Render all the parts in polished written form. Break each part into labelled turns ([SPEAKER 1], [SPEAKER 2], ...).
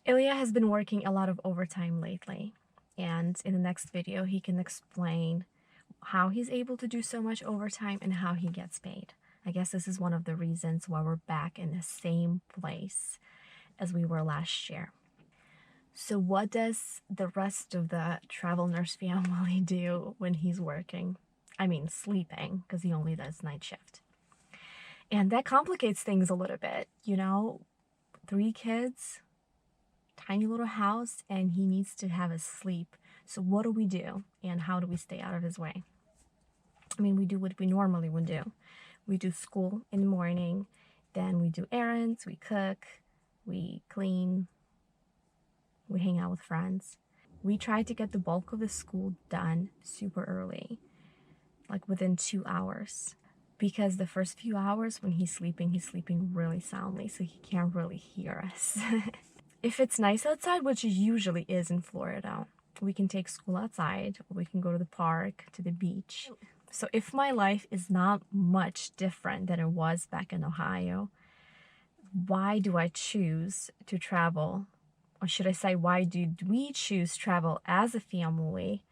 [SPEAKER 1] Ilya has been working a lot of overtime lately, and in the next video, he can explain how he's able to do so much overtime and how he gets paid. I guess this is one of the reasons why we're back in the same place as we were last year. So what does the rest of the travel nurse family do when he's working? I mean, sleeping, because he only does night shift. And that complicates things a little bit, you know? 3 kids, tiny little house, and he needs to have his sleep. So what do we do, and how do we stay out of his way? I mean, we do what we normally would do. We do school in the morning, then we do errands, we cook, we clean, we hang out with friends. We try to get the bulk of the school done super early, like within 2 hours. Because the first few hours when he's sleeping really soundly, so he can't really hear us. If it's nice outside, which it usually is in Florida, we can take school outside, or we can go to the park, to the beach. So if my life is not much different than it was back in Ohio, why do I choose to travel? Or should I say, why did we choose travel as a family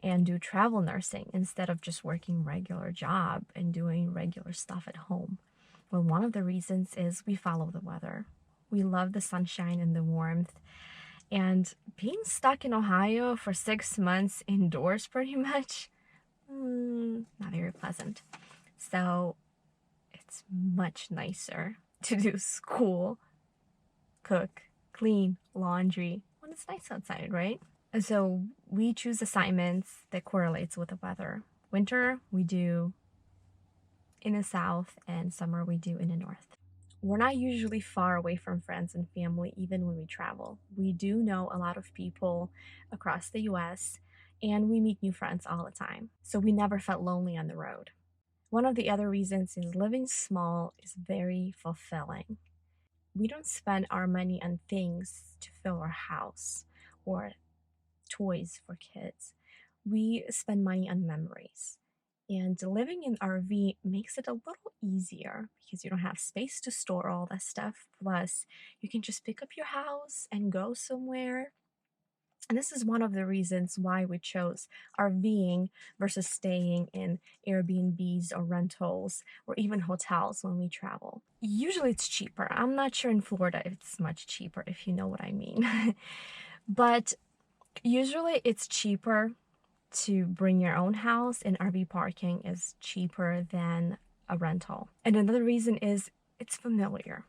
[SPEAKER 1] and do travel nursing instead of just working regular job and doing regular stuff at home? Well, one of the reasons is we follow the weather. We love the sunshine and the warmth. And being stuck in Ohio for 6 months indoors pretty much, not very pleasant. So it's much nicer to do school, cook, clean, laundry when it's nice outside, right? So we choose assignments that correlates with the weather. Winter, we do in the south, and summer we do in the north. We're not usually far away from friends and family even when we travel. We do know a lot of people across the US, and we meet new friends all the time. So we never felt lonely on the road. One of the other reasons is living small is very fulfilling. We don't spend our money on things to fill our house or toys for kids. We spend money on memories. And living in RV makes it a little easier because you don't have space to store all that stuff. Plus, you can just pick up your house and go somewhere. And this is one of the reasons why we chose RVing versus staying in Airbnbs or rentals or even hotels when we travel. Usually it's cheaper. I'm not sure in Florida if it's much cheaper, if you know what I mean. But usually it's cheaper to bring your own house, and RV parking is cheaper than a rental. And another reason is it's familiar.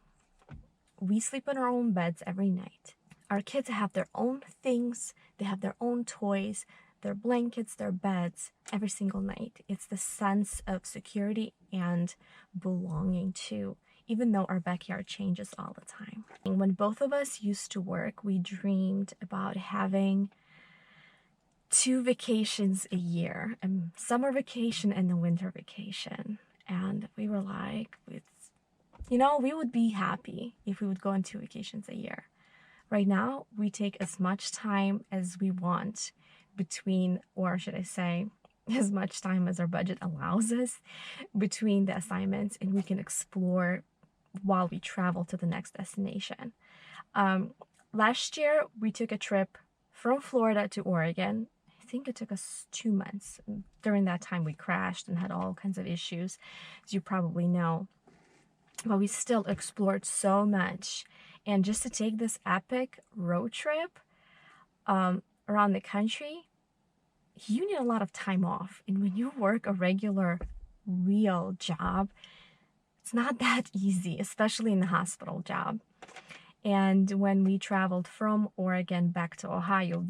[SPEAKER 1] We sleep in our own beds every night. Our kids have their own things, they have their own toys, their blankets, their beds every single night. It's the sense of security and belonging too, even though our backyard changes all the time. And when both of us used to work, we dreamed about having 2 vacations a year, a summer vacation and a winter vacation. And we were like, we would be happy if we would go on 2 vacations a year. Right now, we take as much time as we want between, or should I say, as much time as our budget allows us between the assignments, and we can explore while we travel to the next destination. Last year, we took a trip from Florida to Oregon. I think it took us 2 months. During that time, we crashed and had all kinds of issues, as you probably know. But we still explored so much. And just to take this epic road trip around the country, you need a lot of time off. And when you work a regular, real job, it's not that easy, especially in the hospital job. And when we traveled from Oregon back to Ohio,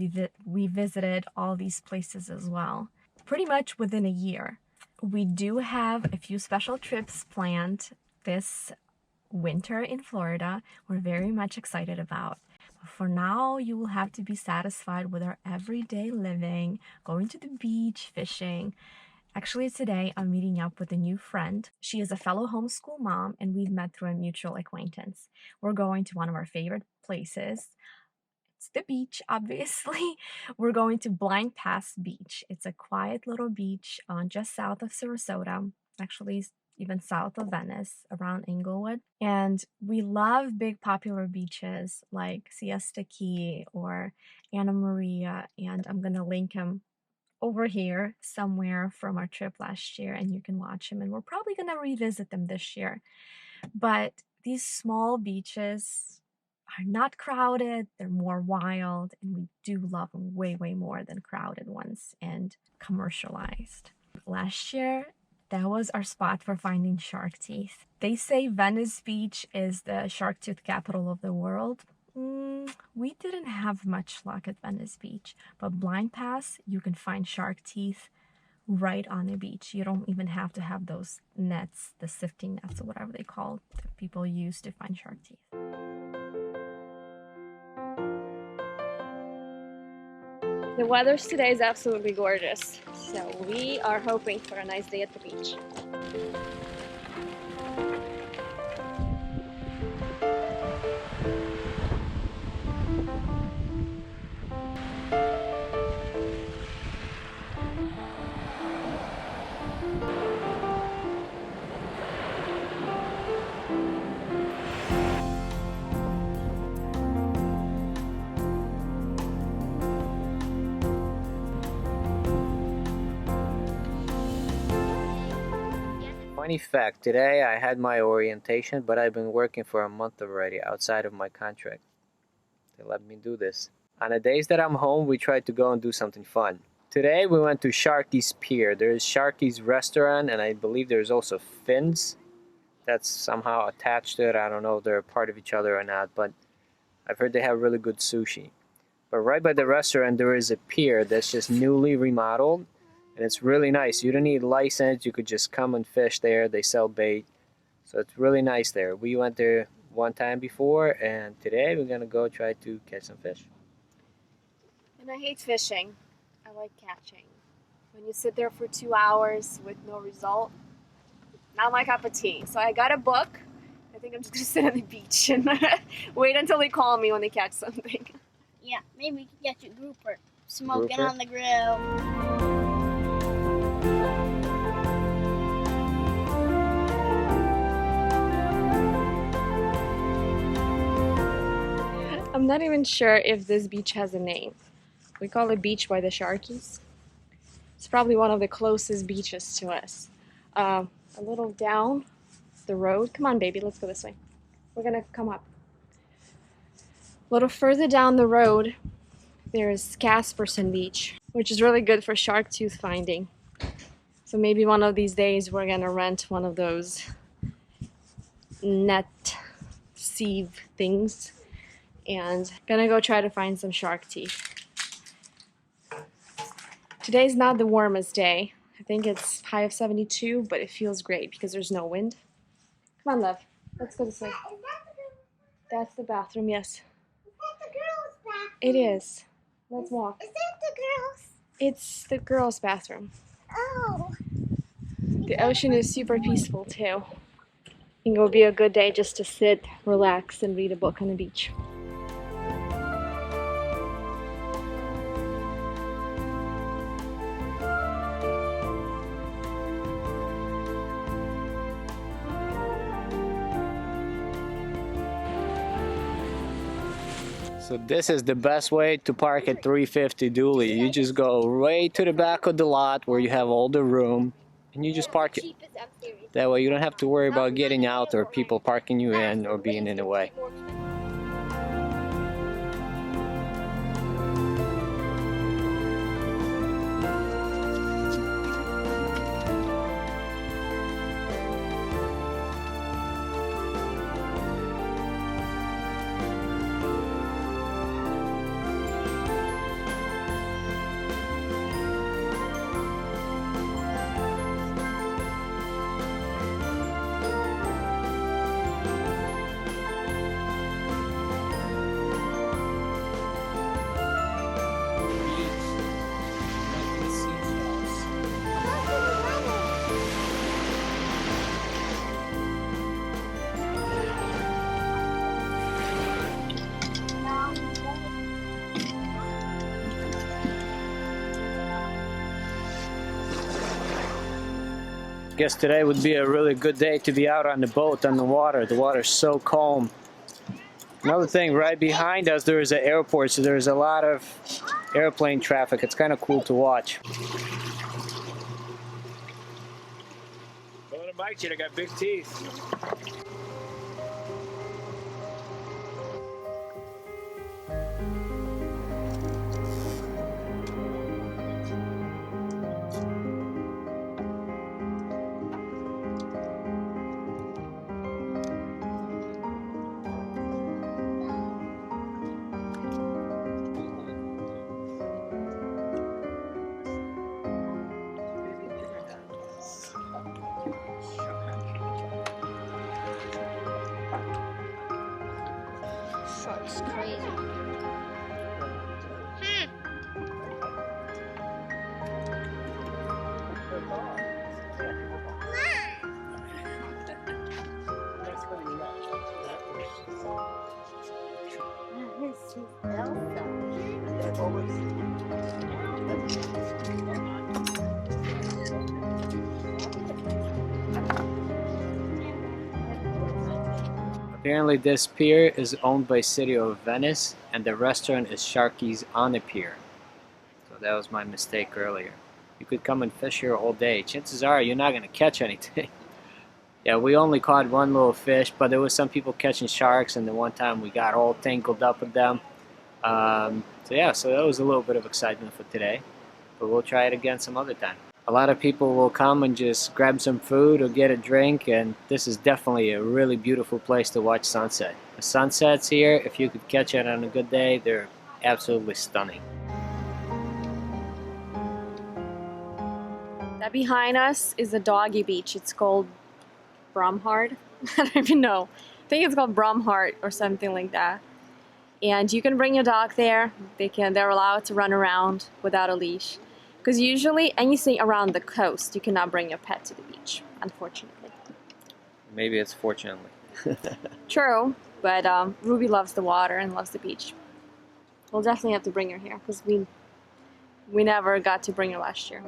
[SPEAKER 1] we visited all these places as well, pretty much within a year. We do have a few special trips planned this winter in Florida. We're very much excited about. But for now, you will have to be satisfied with our everyday living, going to the beach, fishing. Actually, today I'm meeting up with a new friend. She is a fellow homeschool mom, and we've met through a mutual acquaintance. We're going to one of our favorite places. It's the beach, obviously. We're going to Blind Pass Beach. It's a quiet little beach just south of Sarasota. Actually, even south of Venice, around Inglewood. And we love big popular beaches like Siesta Key or Anna Maria, and I'm gonna link him over here somewhere from our trip last year, and you can watch them, and we're probably gonna revisit them this year. But these small beaches are not crowded, they're more wild, and we do love them way more than crowded ones and commercialized. Last year, that was our spot for finding shark teeth. They say Venice Beach is the shark tooth capital of the world. We didn't have much luck at Venice Beach, but Blind Pass, you can find shark teeth right on the beach. You don't even have to have those nets, the sifting nets or whatever they call that people use to find shark teeth. The weather today is absolutely gorgeous, so we are hoping for a nice day at the beach.
[SPEAKER 2] Funny fact, today I had my orientation, but I've been working for a month already outside of my contract. They let me do this. On the days that I'm home, we try to go and do something fun. Today we went to Sharky's Pier. There's Sharky's restaurant, and I believe there's also Finn's that's somehow attached to it. I don't know if they're a part of each other or not, but I've heard they have really good sushi. But right by the restaurant there is a pier that's just newly remodeled. And it's really nice. You don't need a license. You could just come and fish there. They sell bait. So it's really nice there. We went there one time before, and today we're going to go try to catch some fish.
[SPEAKER 1] And I hate fishing. I like catching. When you sit there for 2 hours with no result, not my cup of tea. So I got a book. I think I'm just going to sit on the beach and wait until they call me when they catch something.
[SPEAKER 3] Yeah, maybe we can get you grouper. Smoking on the grill.
[SPEAKER 1] I'm not even sure if this beach has a name. We call it Beach by the Sharkies. It's probably one of the closest beaches to us. A little down the road. Come on, baby, let's go this way. We're gonna come up. A little further down the road, there's Casperson Beach, which is really good for shark tooth finding. So maybe one of these days we're gonna rent one of those net sieve things and gonna go try to find some shark teeth. Today's not the warmest day. I think it's high of 72, but it feels great because there's no wind. Come on, love. Let's go this way. That's the bathroom, yes.
[SPEAKER 3] Is that the girls' bathroom?
[SPEAKER 1] It is. Let's walk.
[SPEAKER 3] Is that the girls?
[SPEAKER 1] It's the girls' bathroom.
[SPEAKER 3] Oh.
[SPEAKER 1] The ocean is super peaceful too. I think it will be a good day just to sit, relax, and read a book on the beach.
[SPEAKER 2] So this is the best way to park at 350 Dooley. You just go right to the back of the lot where you have all the room and you just park it. That way you don't have to worry about getting out or people parking you in or being in the way. Guess today would be a really good day to be out on the boat on the water. The water's so calm. Another thing, right behind us there is an airport, so there's a lot of airplane traffic. It's kind of cool to watch. Well, Mike, I got big teeth.
[SPEAKER 3] Shark's crazy.
[SPEAKER 2] Apparently this pier is owned by City of Venice and the restaurant is Sharky's on the pier. So that was my mistake earlier. You could come and fish here all day. Chances are you're not going to catch anything. Yeah, we only caught one little fish, but there was some people catching sharks, and the one time we got all tangled up with them. So that was a little bit of excitement for today, but we'll try it again some other time. A lot of people will come and just grab some food or get a drink, and this is definitely a really beautiful place to watch sunset. The sunsets here, if you could catch it on a good day, they're absolutely stunning.
[SPEAKER 1] That behind us is the Doggie Beach. It's called Bromhard. I don't even know. I think it's called Bromhard or something like that. And you can bring your dog there. They're allowed to run around without a leash. Because usually anything around the coast, you cannot bring your pet to the beach, unfortunately.
[SPEAKER 2] Maybe it's fortunately.
[SPEAKER 1] True, but Ruby loves the water and loves the beach. We'll definitely have to bring her here because we never got to bring her last year.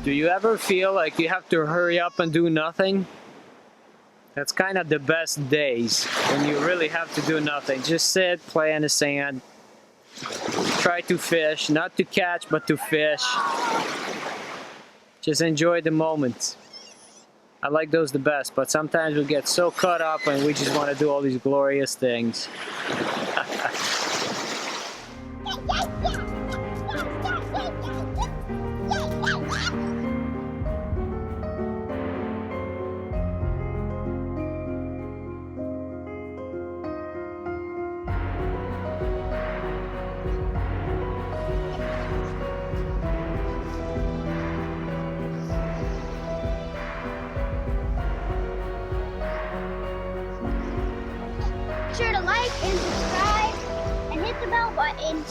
[SPEAKER 2] Do you ever feel like you have to hurry up and do nothing? That's kind of the best days, when you really have to do nothing. Just sit, play in the sand, try to fish, not to catch, but to fish. Just enjoy the moments. I like those the best, but sometimes we get so caught up and we just want to do all these glorious things.
[SPEAKER 3] Be sure to like and subscribe and hit the bell button.